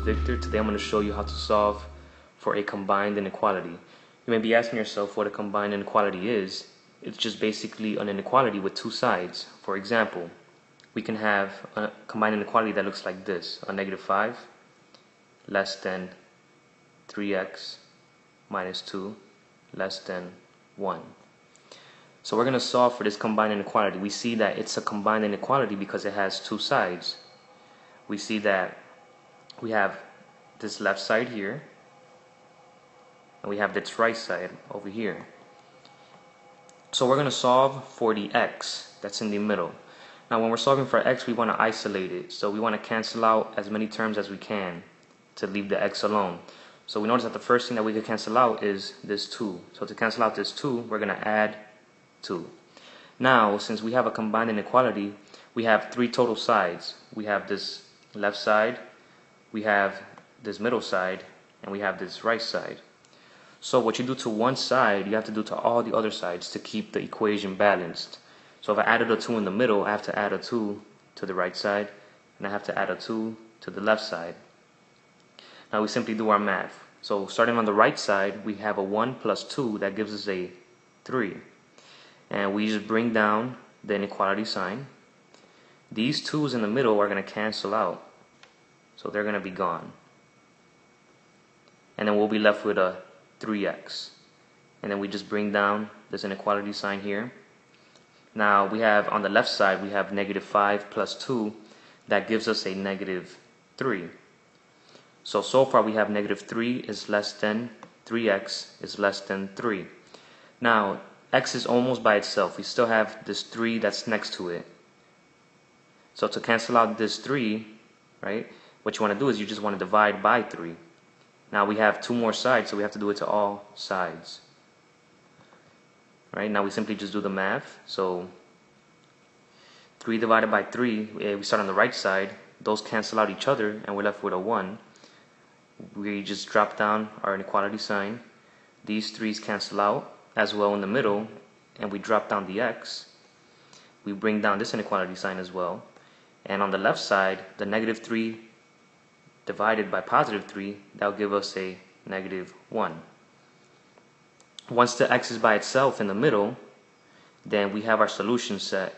Victor. Today I'm going to show you how to solve for a combined inequality. You may be asking yourself what a combined inequality is. It's just basically an inequality with two sides. For example, we can have a combined inequality that looks like this: a negative 5 less than 3x minus 2 less than 1. So we're going to solve for this combined inequality. We see that it's a combined inequality because it has two sides. We see that we have this left side here, and we have this right side over here. So we're going to solve for the x that's in the middle. Now when we're solving for x, we want to isolate it. So we want to cancel out as many terms as we can to leave the x alone. So we notice that the first thing that we could cancel out is this 2. So to cancel out this 2, we're going to add 2. Now, since we have a combined inequality, we have three total sides. We have this left side, we have this middle side, and we have this right side. So what you do to one side, you have to do to all the other sides to keep the equation balanced. So if I added a 2 in the middle, I have to add a 2 to the right side, and I have to add a 2 to the left side. Now we simply do our math. So starting on the right side, we have a 1 plus 2 that gives us a 3. And we just bring down the inequality sign. These 2's in the middle are going to cancel out. So they're going to be gone. And then we'll be left with a 3x. And then we just bring down this inequality sign here. Now we have on the left side, we have negative 5 plus 2. That gives us a negative 3. So far we have negative 3 is less than 3x is less than 3. Now x is almost by itself. We still have this 3 that's next to it. So to cancel out this 3, right, what you want to do is you just want to divide by 3. Now we have two more sides, so we have to do it to all sides. Right, now we simply just do the math. So 3 divided by 3, we start on the right side. Those cancel out each other, and we're left with a 1. We just drop down our inequality sign. These 3's cancel out as well in the middle, and we drop down the x. We bring down this inequality sign as well. And on the left side, the negative 3 divided by positive 3, that will give us a negative 1. Once the x is by itself in the middle, then we have our solution set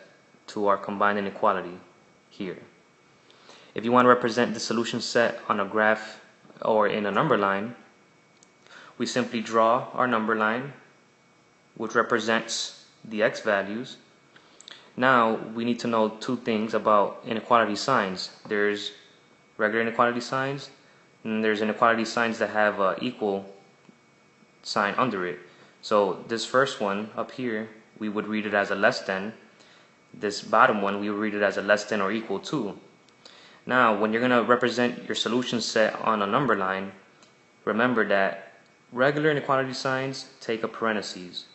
to our combined inequality here. If you want to represent the solution set on a graph or in a number line, we simply draw our number line, which represents the x values. Now we need to know two things about inequality signs. There's regular inequality signs, and there's inequality signs that have an equal sign under it. So this first one up here, we would read it as a less than. This bottom one, we would read it as a less than or equal to. Now when you're going to represent your solution set on a number line, remember that regular inequality signs take a parentheses.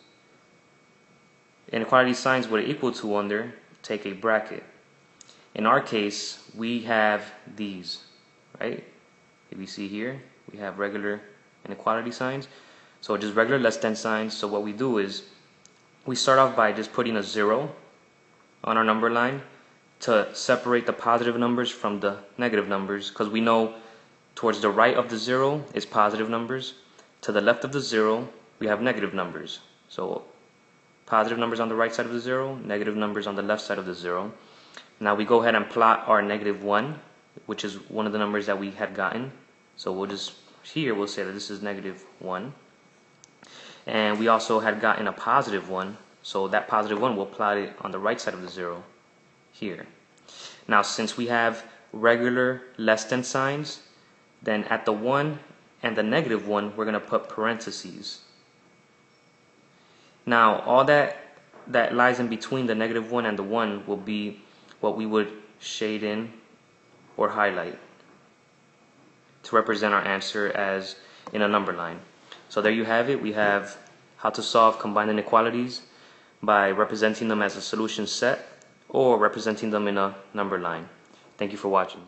Inequality signs with an equal to under take a bracket. In our case, we have these, right? If you see here, we have regular inequality signs. So just regular less than signs. So what we do is we start off by just putting a 0 on our number line to separate the positive numbers from the negative numbers, because we know towards the right of the 0 is positive numbers. To the left of the 0, we have negative numbers. So positive numbers on the right side of the 0, negative numbers on the left side of the 0. Now we go ahead and plot our negative 1, which is one of the numbers that we had gotten. So we'll just, here we'll say that this is negative 1. And we also had gotten a positive 1, so that positive 1 we'll plot it on the right side of the 0 here. Now since we have regular less than signs, then at the 1 and the negative 1 we're going to put parentheses. Now all that lies in between the negative 1 and the 1 will be what we would shade in or highlight to represent our answer as in a number line. So there you have it. We have how to solve combined inequalities by representing them as a solution set or representing them in a number line. Thank you for watching.